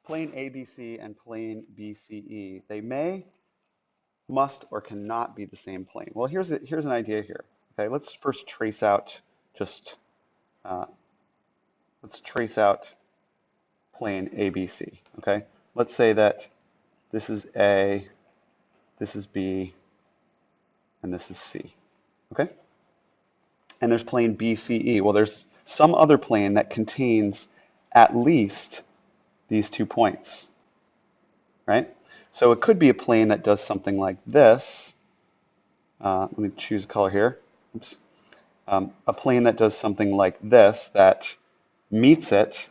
plane ABC and plane BCE, they may, must, or cannot be the same plane. Well, here's an idea here. Okay, let's first trace out just uh, let's trace out plane ABC. Okay, let's say that this is A, this is B, and this is C. Okay, and there's plane BCE. Well, there's some other plane that contains at least these 2 points, right? So it could be a plane that does something like this. Let me choose a color here. Oops. A plane that does something like this that meets it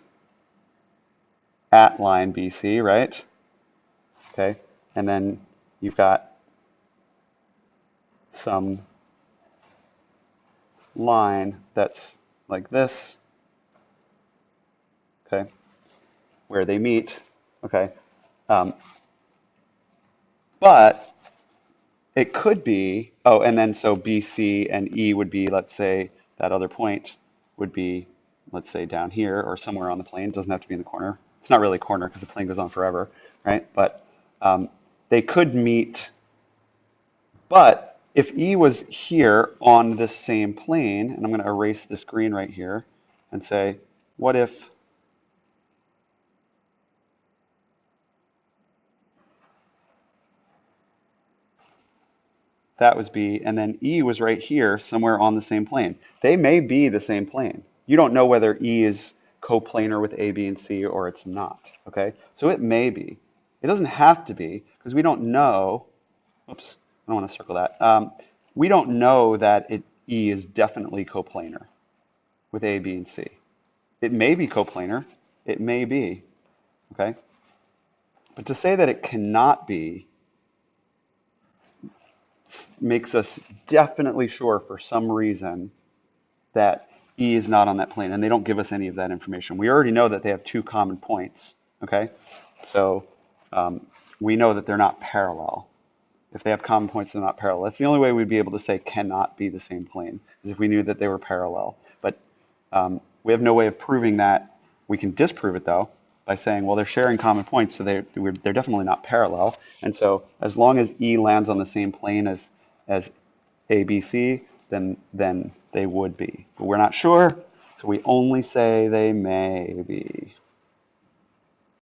at line BC, right? Okay, and then you've got some line that's like this, okay, where they meet, okay. Um, but it could be, oh, and then so BC and E would be, let's say, that other point would be, let's say, down here or somewhere on the plane. It doesn't have to be in the corner. It's not really a corner because the plane goes on forever, right? But they could meet. But if E was here on this same plane, and I'm going to erase this green right here and say, what if that was B, and then E was right here somewhere on the same plane? They may be the same plane. You don't know whether E is coplanar with A, B, and C or it's not, okay? So it may be. It doesn't have to be because we don't know. Oops, I don't want to circle that. We don't know that E is definitely coplanar with A, B, and C. It may be coplanar. It may be, okay? But to say that it cannot be makes us definitely sure for some reason that E is not on that plane, and they don't give us any of that information. We already know that they have 2 common points, okay? So we know that they're not parallel. If they have common points, they're not parallel. That's the only way we'd be able to say cannot be the same plane, is if we knew that they were parallel. But we have no way of proving that. We can disprove it, though, by saying, well, they're sharing common points, so they're definitely not parallel. And so as long as E lands on the same plane as ABC, then they would be. But we're not sure, so we only say they may be.